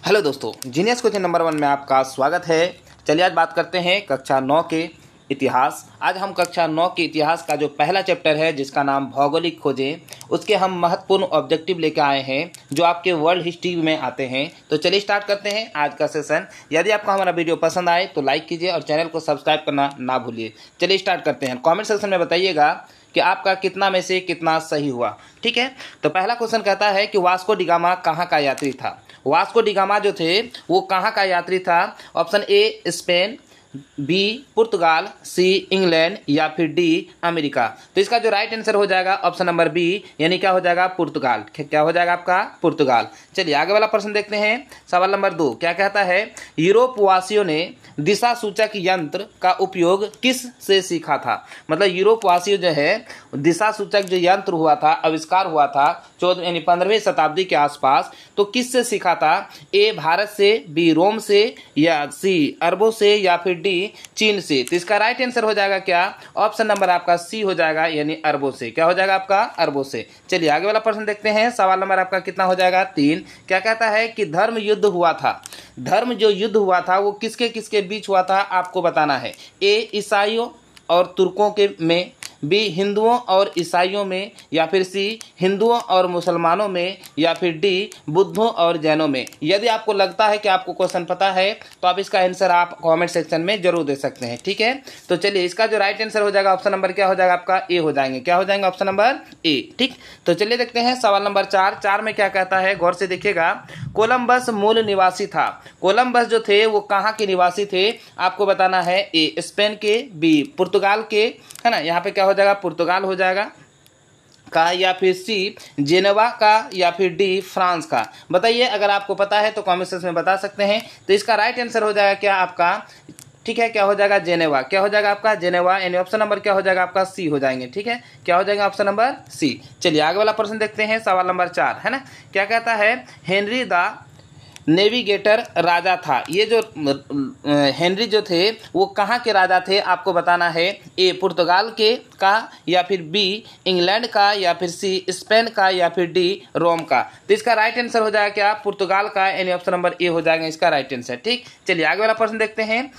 Hello दोस्तों, genius question number 1 में आपका स्वागत है। चलिए आज बात करते हैं कक्षा 9 के इतिहास। आज हम कक्षा 9 के इतिहास का जो पहला चैप्टर है जिसका नाम भौगोलिक खोजें, उसके हम महत्वपूर्ण ऑब्जेक्टिव लेकर आए हैं जो आपके वर्ल्ड हिस्ट्री में आते हैं। तो चलिए स्टार्ट करते हैं आज का सेशन। यदि आपको हमारा वीडियो पसंद आए तो लाइक कीजिए और चैनल को सब्सक्राइब करना ना भूलिए। चलिए स्टार्ट करते हैं। कॉमेंट सेक्शन में बताइएगा कि आपका कितना में से कितना सही हुआ। ठीक है, तो पहला क्वेश्चन कहता है कि वास्को डी गामा कहाँ का यात्री था। वास्को डी गामा जो थे वो कहाँ का यात्री था। ऑप्शन ए स्पेन, बी पुर्तगाल, सी इंग्लैंड या फिर डी अमेरिका। तो इसका जो राइट आंसर हो जाएगा ऑप्शन नंबर बी, यानी क्या हो जाएगा पुर्तगाल। क्या हो जाएगा आपका पुर्तगाल। चलिए आगे वाला प्रश्न देखते हैं। सवाल नंबर 2 क्या कहता है, यूरोप वासियों ने दिशा सूचक यंत्र का उपयोग किस से सीखा था। मतलब यूरोप वासियों जो है दिशा सूचक जो यंत्र हुआ था, आविष्कार हुआ था 14 यानी 15वीं शताब्दी के आसपास, तो किस से सीखा था। ए भारत से, बी रोम से, या सी अरबों से, या फिर डी चीन से। तो इसका राइट आंसर हो जाएगा क्या, ऑप्शन नंबर आपका सी हो जाएगा, यानी अरबों से। क्या हो जाएगा आपका अरबों से। चलिए आगे वाला प्रश्न देखते हैं। सवाल नंबर आपका कितना हो जाएगा 3। क्या कहता है कि धर्म युद्ध हुआ था। धर्म जो युद्ध हुआ था वो किसके किसके बीच हुआ था आपको बताना है। ए ईसाइयों और तुर्कों के में, बी हिंदुओं और ईसाइयों में, या फिर सी हिंदुओं और मुसलमानों में, या फिर डी बुद्धों और जैनों में। यदि आपको लगता है कि आपको क्वेश्चन पता है तो आप इसका आंसर आप कमेंट सेक्शन में जरूर दे सकते हैं। ठीक है, तो चलिए इसका जो राइट आंसर हो जाएगा ऑप्शन नंबर क्या हो जाएगा आपका ए हो जाएंगे। क्या हो जाएंगे ऑप्शन नंबर ए। ठीक, तो चलिए देखते हैं सवाल नंबर 4 में क्या कहता है, गौर से देखिएगा। कोलंबस मूल निवासी था। कोलंबस जो थे वो कहाँ के निवासी थे आपको बताना है। ए स्पेन के, बी पुर्तगाल के, है ना, यहाँ पे क्या हो जाएगा पुर्तगाल हो जाएगा का, या फिर सी जेनेवा का, या फिर डी फ्रांस का। बताइए अगर आपको पता है तो कमेंट सेक्शन में बता सकते हैं। तो इसका राइट आंसर हो जाएगा क्या आपका, ठीक है, क्या हो जाएगा जेनेवा। क्या हो जाएगा आपका जेनेवा, यानी ऑप्शन नंबर क्या हो जाएगा आपका सी हो जाएंगे। ठीक है, क्या हो जाएगा ऑप्शन नंबर सी। चलिए आगे वाला प्रश्न देखते हैं। सवाल नंबर 4 है ना, क्या कहता है, हेनरी द नेविगेटर राजा था। ये जो हेनरी जो थे वो कहाँ के राजा थे आपको बताना है। ए पुर्तगाल के का, या फिर बी इंग्लैंड का, या फिर सी स्पेन का, या फिर डी रोम का। तो इसका राइट आंसर हो जाएगा क्या पुर्तगाल का, यानी ऑप्शन नंबर ए हो जाएगा इसका राइट आंसर। ठीक, चलिए आगे वाला प्रश्न देखते हैं।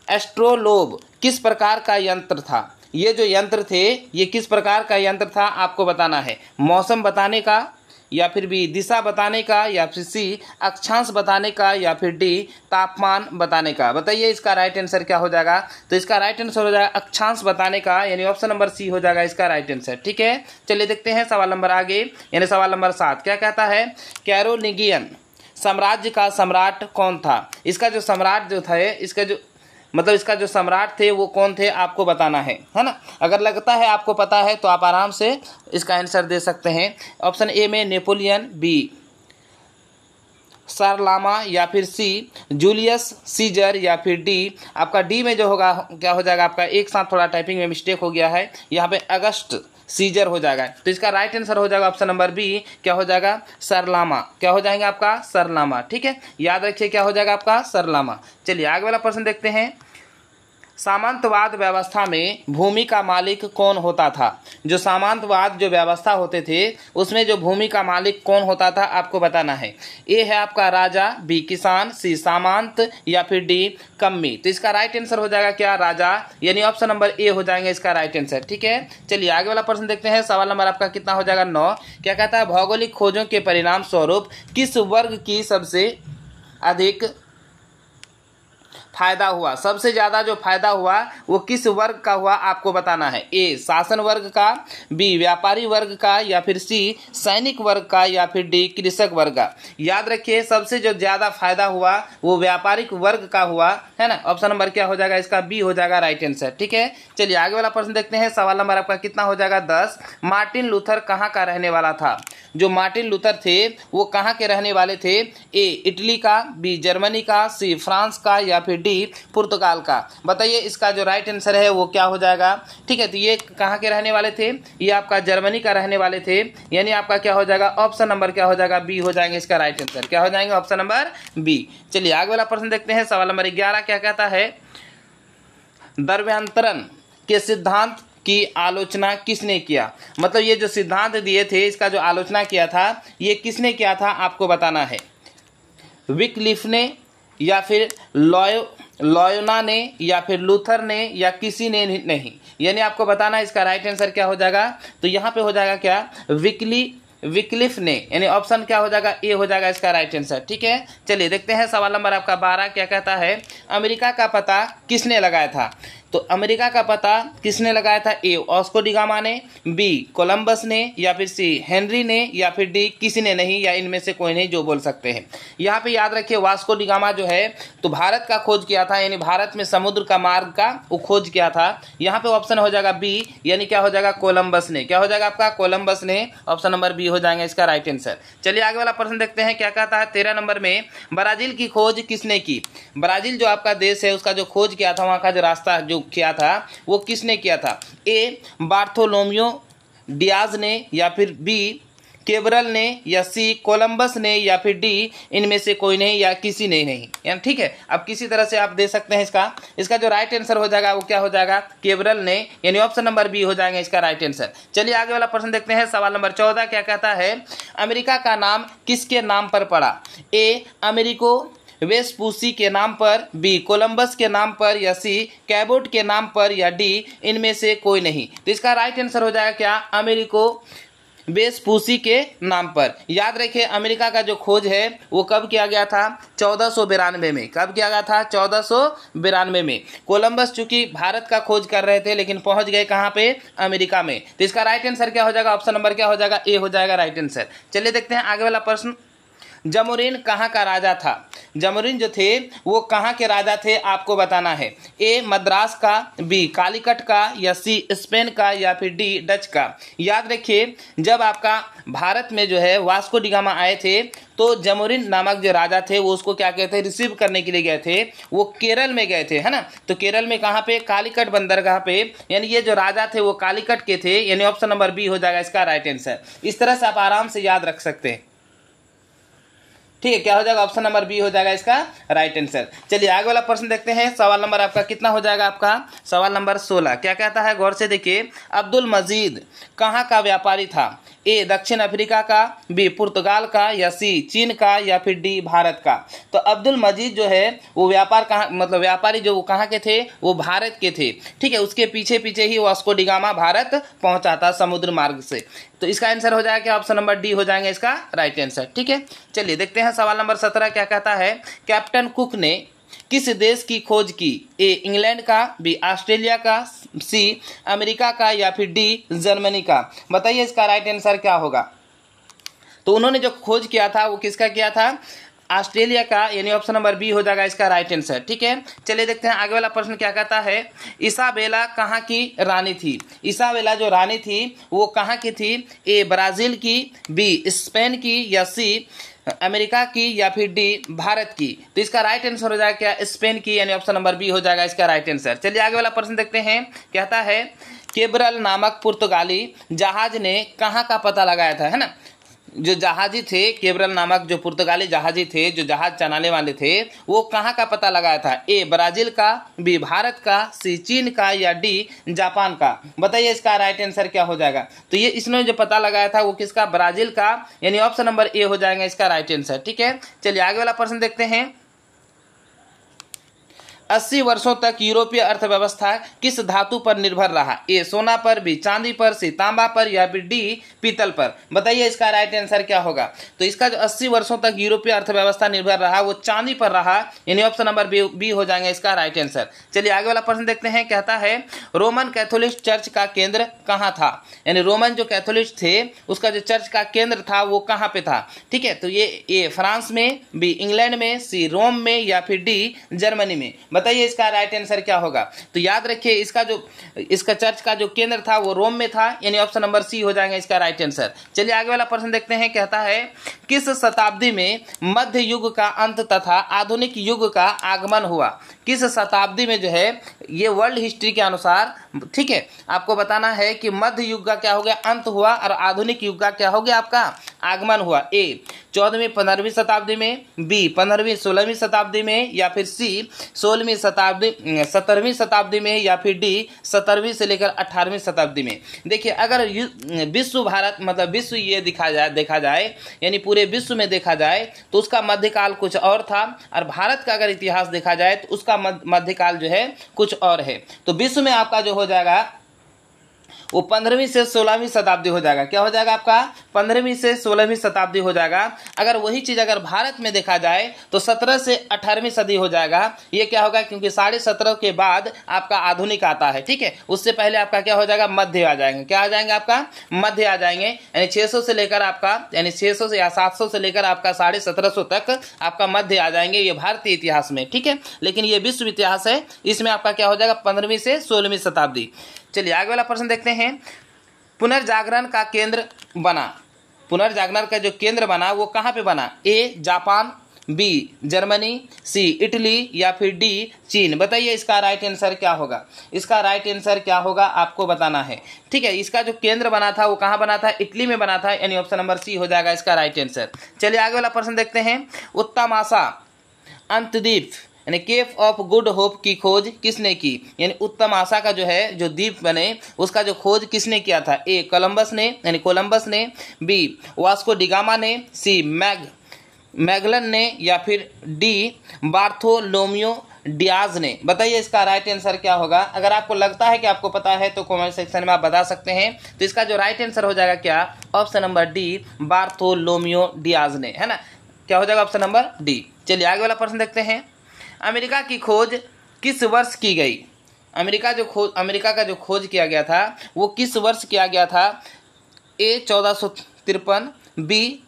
एस्ट्रोलोब किस प्रकार का यंत्र था। ये जो यंत्र थे ये किस प्रकार का यंत्र था आपको बताना है। मौसम बताने का, या फिर बी दिशा बताने का, या फिर सी अक्षांश बताने का, या फिर डी तापमान बताने का। बताइए इसका राइट आंसर क्या हो जाएगा। तो इसका राइट आंसर हो जाएगा अक्षांश बताने का, यानी ऑप्शन नंबर सी हो जाएगा इसका राइट आंसर। ठीक है, चलिए देखते हैं सवाल नंबर आगे, यानी सवाल नंबर 7 क्या कहता है, कैरोलिंगियन साम्राज्य का सम्राट कौन था। इसका जो सम्राट जो था, इसका जो सम्राट थे वो कौन थे आपको बताना है ना। अगर लगता है आपको पता है तो आप आराम से इसका आंसर दे सकते हैं। ऑप्शन ए में नेपोलियन, बी सारलामा, या फिर सी जूलियस सीजर, या फिर डी आपका डी में जो होगा क्या हो जाएगा आपका, एक साथ थोड़ा टाइपिंग में मिस्टेक हो गया है, यहाँ पे अगस्त सीजर हो जाएगा। तो इसका राइट आंसर हो जाएगा ऑप्शन नंबर बी, क्या हो जाएगा सरलामा। क्या हो जाएगा आपका सरलामा। ठीक है, याद रखिए क्या हो जाएगा आपका सरलामा। चलिए आगे वाला प्रश्न देखते हैं। सामंतवाद व्यवस्था में भूमि का मालिक कौन होता था। जो सामंतवाद जो व्यवस्था होते थे उसमें जो भूमि का मालिक कौन होता था आपको बताना है। ए है आपका राजा, बी किसान, सी सामंत, या फिर डी कम्मी। तो इसका राइट आंसर हो जाएगा क्या राजा, यानी ऑप्शन नंबर ए हो जाएंगे इसका राइट आंसर। ठीक है, चलिए आगे वाला प्रश्न देखते हैं। सवाल नंबर आपका कितना हो जाएगा 9। क्या कहता है, भौगोलिक खोजों के परिणाम स्वरूप किस वर्ग की सबसे अधिक फायदा हुआ। सबसे ज्यादा जो फायदा हुआ वो किस वर्ग का हुआ आपको बताना है। ए शासन वर्ग का, बी व्यापारी वर्ग का, या फिर सी सैनिक वर्ग का, या फिर डी कृषक वर्ग का। याद रखिए सबसे जो ज्यादा फायदा हुआ वो व्यापारिक वर्ग का हुआ, है ना। ऑप्शन नंबर क्या हो जाएगा इसका बी हो जाएगा राइट आंसर। ठीक है, चलिए आगे वाला प्रश्न देखते हैं। सवाल नंबर आपका कितना हो जाएगा 10। मार्टिन लूथर कहाँ का रहने वाला था। जो मार्टिन लूथर थे वो कहाँ के रहने वाले थे। ए इटली का, बी जर्मनी का, सी फ्रांस का, या फिर डी पुर्तगाल का। बताइए इसका जो राइट आंसर है वो क्या हो जाएगा। ठीक है, तो ये कहाँ के रहने वाले थे, ये आपका जर्मनी का रहने वाले थे, यानी आपका क्या हो जाएगा ऑप्शन नंबर क्या हो जाएगा बी हो जाएंगे इसका राइट आंसर। क्या हो जाएंगे ऑप्शन नंबर बी। चलिए आगे वाला प्रश्न देखते हैं। सवाल नंबर 11 क्या कहता है, द्रव्यांतरण के सिद्धांत की आलोचना किसने किया। मतलब ये जो सिद्धांत दिए थे इसका जो आलोचना किया था ये किसने किया था आपको बताना है। विकलिफ ने या फिर लॉयोना ने या फिर लूथर ने या किसी ने नहीं। यानी आपको बताना इसका राइट आंसर क्या हो जाएगा। तो यहाँ पे हो जाएगा क्या, विकलिफ ने, यानी ऑप्शन क्या हो जाएगा, ए हो जाएगा इसका राइट आंसर। ठीक है, चलिए देखते हैं सवाल नंबर आपका 12 क्या कहता है। अमेरिका का पता किसने लगाया था। तो अमेरिका का पता किसने लगाया था, ए वास्को डी गामा ने, बी कोलंबस ने, या फिर सी हेनरी ने, या फिर डी किसी ने नहीं, या इनमें से कोई नहीं, जो बोल सकते हैं। यहाँ पे याद रखिए वास्को डी गामा जो है तो भारत का खोज किया था, यानी भारत में समुद्र का मार्ग का वो खोज किया था। यहाँ पे ऑप्शन हो जाएगा बी, यानी क्या हो जाएगा, कोलंबस ने। क्या हो जाएगा आपका, कोलंबस ने। ऑप्शन नंबर बी हो जाएगा इसका राइट आंसर। चलिए आगे वाला प्रश्न देखते हैं क्या कहता है। 13 नंबर में ब्राजील की खोज किसने की। ब्राजील जो आपका देश है उसका जो खोज किया था, वहाँ का जो रास्ता जो किया था वो किसने किया था। ए बार्थोलोमियो डियाज ने, या फिर बी केबरल ने, या सी कोलंबस ने, या फिर डी इनमें से कोई नहीं, या किसी ने नहीं। यानी ठीक है, अब किसी तरह से आप दे सकते हैं इसका जो राइट आंसर हो जाएगा वो क्या हो जाएगा, केबरल ने, यानी ऑप्शन नंबर बी हो जाएगा इसका राइट आंसर। चलिए आगे वाला प्रश्न देखते हैं। सवाल नंबर 14 क्या कहता है। अमेरिका का नाम किसके नाम पर पड़ा। ए अमेरिको वेस्पूसी के नाम पर, बी कोलंबस के नाम पर, या सी कैबोट के नाम पर, या डी इनमें से कोई नहीं। तो इसका राइट आंसर हो जाएगा क्या, अमेरिको वेस्पूसी के नाम पर। याद रखिए अमेरिका का जो खोज है वो कब किया गया था, 1492 में। कब किया गया था, 1492 में। कोलंबस चूंकि भारत का खोज कर रहे थे लेकिन पहुंच गए कहाँ पे, अमेरिका में। तो इसका राइट आंसर क्या हो जाएगा, ऑप्शन नंबर क्या हो जाएगा, ए हो जाएगा राइट आंसर। चलिए देखते हैं आगे वाला प्रश्न। जमोरिन कहाँ का राजा था। जमोरिन जो थे वो कहाँ के राजा थे आपको बताना है। ए मद्रास का, बी कालीकट का, या सी स्पेन का, या फिर डी डच का। याद रखिए जब आपका भारत में जो है वास्को डी गामा आए थे तो जमोरिन नामक जो राजा थे वो उसको क्या कहते हैं, रिसीव करने के लिए गए थे। वो केरल में गए थे, है ना। तो केरल में कहाँ पे, कालीकट बंदरगाह पे। यानी ये जो राजा थे वो कालीकट के थे, यानी ऑप्शन नंबर बी हो जाएगा इसका राइट आंसर। इस तरह से आप आराम से याद रख सकते हैं। ठीक है, क्या हो जाएगा, ऑप्शन नंबर बी हो जाएगा इसका राइट आंसर। चलिए आगे वाला प्रश्न देखते हैं। सवाल नंबर आपका कितना हो जाएगा, आपका सवाल नंबर 16 क्या कहता है, गौर से देखिए। अब्दुल मजीद कहाँ का व्यापारी था। ए दक्षिण अफ्रीका का, बी पुर्तगाल का, या सी चीन का, या फिर डी भारत का। तो अब्दुल मजीद जो है वो व्यापार कहाँ, मतलब व्यापारी जो वो कहाँ के थे, वो भारत के थे। ठीक है, उसके पीछे पीछे ही वास्को डी गामा भारत पहुंचा था समुद्र मार्ग से। तो इसका आंसर हो जाएगा ऑप्शन नंबर डी हो जाएगा इसका राइट आंसर। ठीक है, चलिए देखते हैं सवाल नंबर 17 क्या कहता है। कैप्टन कुक ने किस देश की खोज की। ए इंग्लैंड का, बी ऑस्ट्रेलिया का, सी अमेरिका का, या फिर डी जर्मनी का। बताइए इसका राइट आंसर क्या होगा। तो उन्होंने जो खोज किया था वो किसका किया था, ऑस्ट्रेलिया का, यानी ऑप्शन नंबर बी हो जाएगा इसका राइट आंसर। ठीक है, चलिए देखते हैं आगे वाला प्रश्न क्या कहता है। इसाबेला कहाँ की रानी थी। इसाबेला जो रानी थी वो कहाँ की थी। ए ब्राजील की, बी स्पेन की, या सी अमेरिका की, या फिर डी भारत की। तो इसका राइट आंसर हो जाएगा क्या, स्पेन की, यानी ऑप्शन नंबर बी हो जाएगा इसका राइट आंसर। चलिए आगे वाला प्रश्न देखते हैं। कहता है केबरल नामक पुर्तगाली जहाज ने कहाँ का पता लगाया था, है ना। जो जहाजी थे, केबरल नामक जो पुर्तगाली जहाजी थे, जो जहाज चलाने वाले थे, वो कहाँ का पता लगाया था। ए ब्राजील का, बी भारत का, सी चीन का, या डी जापान का। बताइए इसका राइट आंसर क्या हो जाएगा। तो ये इसने जो पता लगाया था वो किसका, ब्राजील का, यानी ऑप्शन नंबर ए हो जाएगा इसका राइट आंसर। ठीक है, चलिए आगे वाला प्रश्न देखते हैं। 80 वर्षों तक यूरोपीय अर्थव्यवस्था किस धातु पर निर्भर रहा। ए सोना पर, बी चांदी पर, सी तांबा पर, या फिर डी पीतल पर। बताइए इसका राइट आंसर क्या होगा। तो इसका जो 80 वर्षों तक यूरोपीय अर्थव्यवस्था निर्भर रहा वो चांदी पर रहा, यानी ऑप्शन नंबर बी हो जाएगा इसका राइट आंसर। चलिए आगे वाला प्रश्न देखते हैं। कहता है रोमन कैथोलिक चर्च का केंद्र कहाँ था। यानी रोमन जो कैथोलिक थे उसका जो चर्च का केंद्र था वो कहाँ पे था। ठीक है, तो ये ए फ्रांस में, बी इंग्लैंड में, सी रोम में, या फिर डी जर्मनी में। बताइए इसका राइट आंसर क्या होगा। तो याद रखिए इसका चर्च का जो केंद्र था वो रोम में था, यानी ऑप्शन नंबर सी हो जाएगा इसका राइट आंसर। चलिए आगे वाला प्रश्न देखते हैं। कहता है किस शताब्दी में मध्य युग का अंत तथा आधुनिक युग का आगमन हुआ। किस शताब्दी में जो है ये वर्ल्ड हिस्ट्री के अनुसार, ठीक है, आपको बताना है कि मध्य युग का क्या हो गया, अंत हुआ, और आधुनिक युग का क्या हो गया, आपका आगमन हुआ। ए 14वीं 15वीं शताब्दी में, बी 15वीं 16वीं शताब्दी में, या फिर सी 16वीं शताब्दी 17वीं शताब्दी में, या फिर डी 17वीं से लेकर 18वीं शताब्दी में। देखिए अगर विश्व भारत मतलब विश्व ये देखा जाए यानी पूरे विश्व में देखा जाए तो उसका मध्यकाल कुछ और था, और भारत का अगर इतिहास देखा जाए तो उसका मध्यकाल जो है कुछ और है। तो विश्व में आपका जो हो जाएगा वो 15वीं से 16वीं शताब्दी हो जाएगा। क्या हो जाएगा आपका, 15वीं से 16वीं शताब्दी हो जाएगा। अगर वही चीज अगर भारत में देखा जाए तो 17 से 18वीं सदी हो जाएगा। ये क्या होगा, क्योंकि 17.5 के बाद आपका आधुनिक आता है, ठीक है, उससे पहले आपका क्या हो जाएगा, मध्य आ जाएंगे। क्या आ जाएंगे, आपका मध्य आ जाएंगे, यानी 600 से लेकर आपका यानी 600 से या 700 से लेकर आपका 1750 तक आपका मध्य आ जाएंगे, ये भारतीय इतिहास में, ठीक है। लेकिन ये विश्व इतिहास है, इसमें आपका क्या हो जाएगा 15वीं से 16वीं शताब्दी। चलिए आगे वाला प्रश्न देखते हैं। पुनर्जागरण का केंद्र बना, पुनर्जागरण का जो केंद्र बना वो कहाँ पे बना, A Japan, B Germany, C Italy, या फिर डी चीन। बताइए इसका राइट आंसर क्या होगा, इसका राइट आंसर क्या होगा आपको बताना है, ठीक है। इसका जो केंद्र बना था वो कहाँ बना था, इटली में बना था, यानी ऑप्शन नंबर सी हो जाएगा इसका राइट आंसर। चलिए आगे वाला प्रश्न देखते हैं। उत्तमाशा अंतद्वीप यानी केप ऑफ गुड होप की खोज किसने की, यानी उत्तम आशा का जो है जो द्वीप बने उसका जो खोज किसने किया था, ए कोलंबस ने यानी कोलंबस ने, बी वास्को डिगामा ने, सी मैगलन ने, या फिर डी बार्थोलोमियो डियाज ने। बताइए इसका राइट आंसर क्या होगा। अगर आपको लगता है कि आपको पता है तो कमेंट सेक्शन में आप बता सकते हैं। तो इसका जो राइट आंसर हो जाएगा क्या, option number D Bartolomeu Diaz ने, है ना, क्या हो जाएगा ऑप्शन नंबर डी। चलिए आगे वाला प्रश्न देखते हैं। अमेरिका की खोज किस वर्ष की गई, अमेरिका का जो खोज किया गया था वो किस वर्ष किया गया था, ए 1453, बी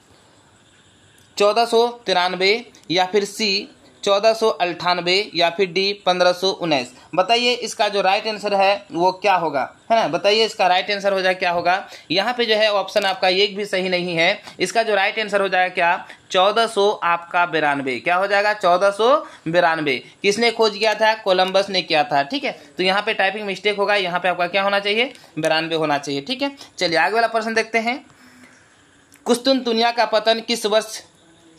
1493, या फिर सी 1498, या फिर डी 1519। बताइए इसका जो राइट आंसर है वो क्या होगा, है ना, बताइए इसका राइट आंसर हो जाए क्या होगा। यहाँ पे जो है ऑप्शन आपका एक भी सही नहीं है। इसका जो राइट आंसर हो जाएगा क्या, 1400 आपका 92। क्या हो जाएगा 1492। किसने खोज किया था, कोलंबस ने किया था, ठीक है। तो यहाँ पे टाइपिंग मिस्टेक होगा, यहाँ पे आपका क्या होना चाहिए, 92 होना चाहिए, ठीक है। चलिए आगे वाला प्रश्न देखते हैं। कुस्तुनतुनिया का पतन किस वर्ष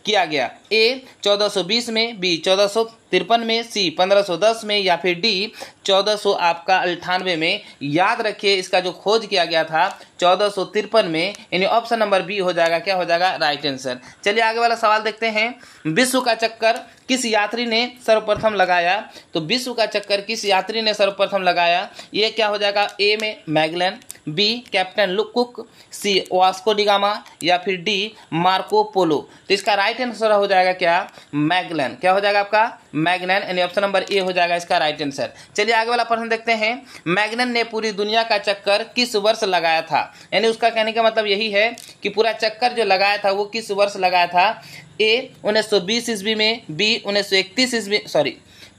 किया गया, ए 1420 में, बी 1453 में, सी 1510 में, या फिर डी 1498 में। याद रखिए इसका जो खोज किया गया था 1453 में, यानी ऑप्शन नंबर बी हो जाएगा, क्या हो जाएगा राइट आंसर। चलिए आगे वाला सवाल देखते हैं। विश्व का चक्कर किस यात्री ने सर्वप्रथम लगाया, तो विश्व का चक्कर किस यात्री ने सर्वप्रथम लगाया, ये क्या हो जाएगा, ए में मैगलन, बी कैप्टन कुक, सी वास्को डिगामा, या फिर डी मार्को पोलो। तो इसका राइट आंसर हो जाएगा क्या, मैगलन। क्या हो जाएगा आपका मैगलन, यानी ऑप्शन नंबर ए हो जाएगा इसका राइट आंसर। चलिए आगे वाला प्रश्न देखते हैं। मैगलन ने पूरी दुनिया का चक्कर किस वर्ष लगाया था, यानी उसका कहने का मतलब यही है कि पूरा चक्कर जो लगाया था वो किस वर्ष लगाया था, ए 1920 ईस्वी में, बी 1931 ईस्वी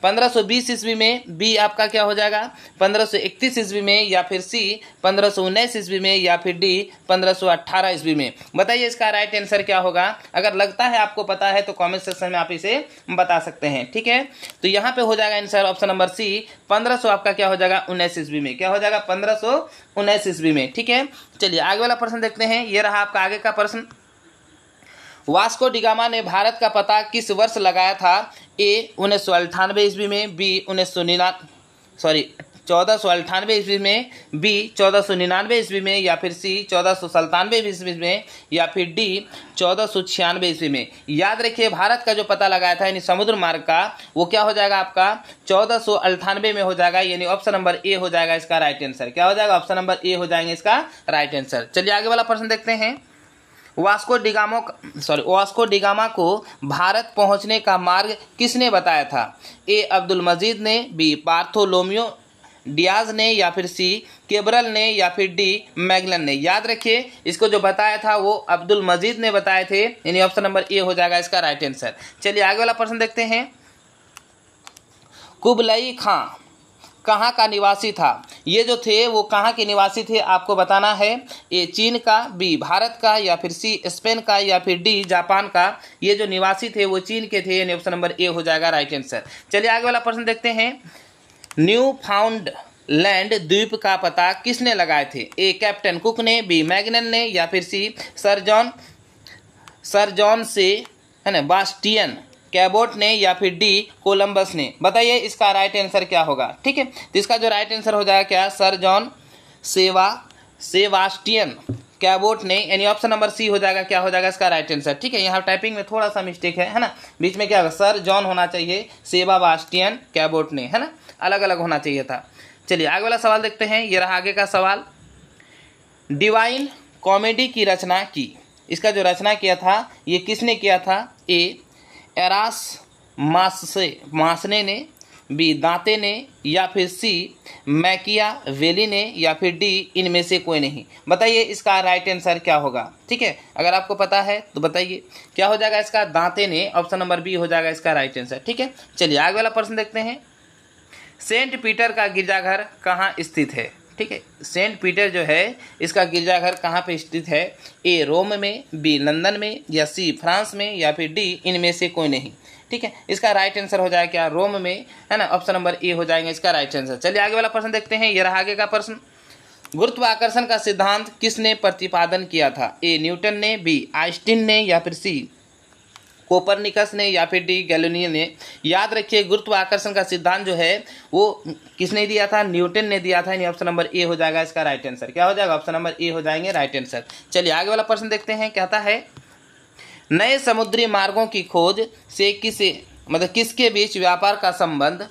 1520 ईस्वी में, बी आपका क्या हो जाएगा 1531 ईस्वी में, या फिर सी 1519 ईस्वी में, या फिर डी 1518 ईस्वी में। बताइए इसका राइट आंसर क्या होगा। अगर लगता है आपको पता है तो कमेंट सेक्शन में आप इसे बता सकते हैं, ठीक है। तो यहाँ पे हो जाएगा आंसर ऑप्शन नंबर सी 1500 आपका क्या हो जाएगा 19 ईस्वी में। क्या हो जाएगा 1519 ईस्वी में, ठीक है। चलिए आगे वाला प्रश्न देखते हैं। ये रहा आपका आगे का प्रश्न। वास्को डिगामा ने भारत का पता किस वर्ष लगाया था, ए 1998 ईस्वी में, बी 1498 ईस्वी में, बी 1499 ईस्वी में, या फिर सी 1497 ईस्वी में, या फिर डी 1496 ईस्वी में। याद रखिए भारत का जो पता लगाया था यानी समुद्र मार्ग का वो क्या हो जाएगा आपका 1498 में हो जाएगा, यानी ऑप्शन नंबर ए हो जाएगा इसका राइट आंसर। क्या हो जाएगा ऑप्शन नंबर ए हो जाएंगे इसका राइट आंसर। चलिए आगे वाला प्रश्न देखते हैं। वास्को डिगामा को भारत पहुंचने का मार्ग किसने बताया था, ए अब्दुल मजीद ने, बी बार्थोलोमियो डियाज ने, या फिर सी केबरल ने, या फिर डी मैगलन ने। याद रखिए इसको जो बताया था वो अब्दुल मजीद ने बताए थे, यानी ऑप्शन नंबर ए हो जाएगा इसका राइट आंसर। चलिए आगे वाला प्रश्न देखते हैं। कुबलई खां कहाँ का निवासी था। ये जो थे वो कहाँ के निवासी थे आपको बताना है। ए चीन का, बी भारत का, या फिर सी स्पेन का, या फिर डी जापान का। ये जो निवासी थे वो चीन के थे, यानी ऑप्शन नंबर ए हो जाएगा राइट आंसर। चलिए आगे वाला प्रश्न देखते हैं। न्यू फाउंड लैंड द्वीप का पता किसने लगाए थे। ए कैप्टन कुक ने, बी मैगनन ने, या फिर सी सर जॉन से है ना बास्टियन कैबोट ने, या फिर डी कोलंबस ने। बताइए इसका राइट आंसर क्या होगा। ठीक है, तो इसका जो राइट आंसर हो जाएगा क्या, सर जॉन सेबास्टियन कैबोट ने, यानी ऑप्शन नंबर सी हो जाएगा। क्या हो जाएगा इसका राइट आंसर। ठीक है, यहाँ टाइपिंग में थोड़ा सा मिस्टेक है ना, बीच में क्या होगा, सर जॉन होना चाहिए, सेबास्टियन कैबोट ने, है ना, अलग अलग होना चाहिए था। चलिए आगे वाला सवाल देखते हैं। ये रहा आगे का सवाल। डिवाइन कॉमेडी की रचना की, इसका जो रचना किया था ये किसने किया था। ए मासने ने, बी दांते ने, या फिर सी मैकियावेली ने, या फिर डी इनमें से कोई नहीं। बताइए इसका राइट आंसर क्या होगा। ठीक है, अगर आपको पता है तो बताइए क्या हो जाएगा इसका, दांते ने, ऑप्शन नंबर बी हो जाएगा इसका राइट आंसर। ठीक है, चलिए आगे वाला प्रश्न देखते हैं। सेंट पीटर का गिरजाघर कहाँ स्थित है। ठीक है, सेंट पीटर जो है इसका गिरजाघर कहाँ पे स्थित है। ए रोम में, बी लंदन में, या सी फ्रांस में, या फिर डी इनमें से कोई नहीं। ठीक है, इसका राइट आंसर हो जाएगा क्या, रोम में, है ना, ऑप्शन नंबर ए हो जाएगा इसका राइट आंसर। चलिए आगे वाला प्रश्न देखते हैं। ये रहा आगे का प्रश्न। गुरुत्वाकर्षण का सिद्धांत किसने प्रतिपादन किया था। ए न्यूटन ने, बी आइंस्टीन ने, या फिर सी कोपरनिकस ने, या फिर डी गैलीलियो ने। याद रखिए गुरुत्वाकर्षण का सिद्धांत जो है वो किसने दिया था, न्यूटन ने दिया था, यानी ऑप्शन नंबर ए हो जाएगा इसका राइट आंसर। क्या हो जाएगा, ऑप्शन नंबर ए हो जाएंगे राइट आंसर। चलिए आगे वाला प्रश्न देखते हैं। कहता है नए समुद्री मार्गों की खोज से किसके बीच व्यापार का संबंध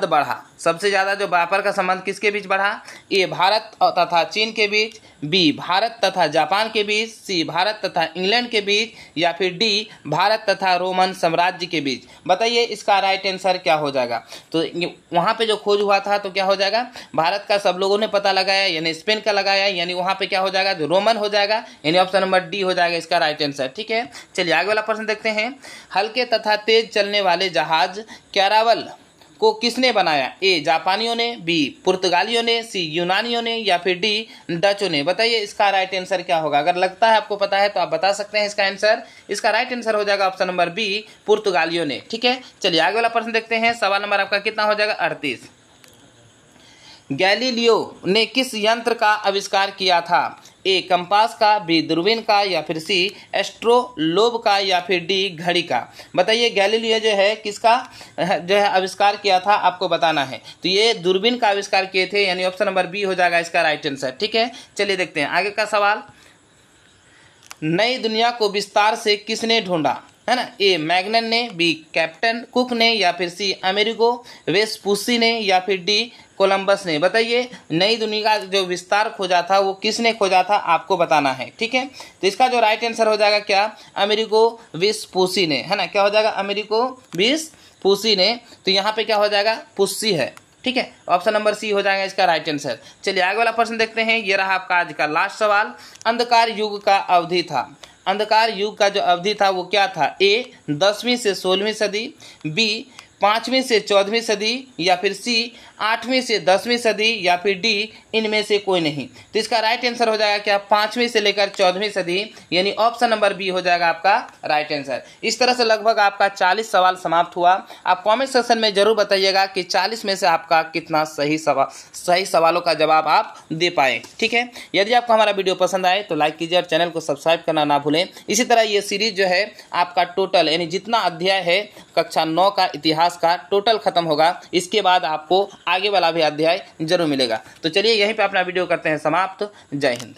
बढ़ा। सबसे ज़्यादा जो व्यापार का संबंध किसके बीच बढ़ा। ए भारत तथा चीन के बीच, बी भारत तथा जापान के बीच, सी भारत तथा इंग्लैंड के बीच, या फिर डी भारत तथा रोमन साम्राज्य के बीच। बताइए इसका राइट आंसर क्या हो जाएगा। तो वहाँ पे जो खोज हुआ था तो क्या हो जाएगा, भारत का सब लोगों ने पता लगाया, यानी स्पेन का लगाया, यानी वहाँ पे क्या हो जाएगा, जो रोमन हो जाएगा, यानी ऑप्शन नंबर डी हो जाएगा इसका राइट आंसर। ठीक है, चलिए आगे वाला प्रश्न देखते हैं। हल्के तथा तेज चलने वाले जहाज कैरावल को किसने बनाया। ए जापानियों ने, बी पुर्तगालियों ने, सी यूनानियों ने, या फिर डी डचों ने। बताइए इसका राइट आंसर क्या होगा। अगर लगता है आपको पता है तो आप बता सकते हैं इसका आंसर। इसका राइट आंसर हो जाएगा ऑप्शन नंबर बी पुर्तगालियों ने। ठीक है, चलिए आगे वाला प्रश्न देखते हैं। सवाल नंबर आपका कितना हो जाएगा, 38। गैलीलियो ने किस यंत्र का आविष्कार किया था। ए कंपास का, बी दूरबीन का, या फिर सी एस्ट्रोलोब का, या फिर डी घड़ी का। बताइए गैलीलियो जो है किसका जो है आविष्कार किया था आपको बताना है। तो ये दूरबीन का आविष्कार किए थे, यानी ऑप्शन नंबर बी हो जाएगा इसका राइट आंसर। ठीक है, चलिए देखते हैं आगे का सवाल। नई दुनिया को विस्तार से किसने ढूंढा, है ना। ए मैगनन ने, बी कैप्टन कुक ने, या फिर सी अमेरिगो वेस्पुसी ने, या फिर डी कोलंबस ने। बताइए नई दुनिया का जो विस्तार खोजा था वो किसने खोजा था आपको बताना है। ठीक है, तो इसका जो राइट आंसर हो जाएगा क्या, अमेरिगो वेस्पुसी ने, है ना। क्या हो जाएगा, अमेरिगो वेस्पुसी ने। तो यहाँ पे क्या हो जाएगा, पुस्सी है। ठीक है, ऑप्शन नंबर सी हो जाएगा इसका राइट आंसर। चलिए आगे वाला प्रश्न देखते हैं। ये रहा आपका आज का लास्ट सवाल। अंधकार युग का अवधि था। अंधकार युग का जो अवधि था वो क्या था। ए 10वीं से 16वीं सदी, बी 5वीं से 14वीं सदी, या फिर सी 8वीं से 10वीं सदी, या फिर डी इनमें से कोई नहीं। तो इसका राइट आंसर हो जाएगा क्या, 5वीं से लेकर 14वीं सदी, यानी ऑप्शन नंबर बी हो जाएगा आपका राइट आंसर। इस तरह से लगभग आपका 40 सवाल समाप्त हुआ। आप कमेंट सेक्शन में जरूर बताइएगा कि 40 में से आपका कितना सही सवालों का जवाब आप दे पाए। ठीक है, यदि आपको हमारा वीडियो पसंद आए तो लाइक कीजिए और चैनल को सब्सक्राइब करना ना भूलें। इसी तरह ये सीरीज जो है आपका टोटल यानी जितना अध्याय है कक्षा 9 का इतिहास का टोटल खत्म होगा। इसके बाद आपको आगे वाला भी अध्याय जरूर मिलेगा। तो चलिए यहीं पे अपना वीडियो करते हैं समाप्त। जय हिंद।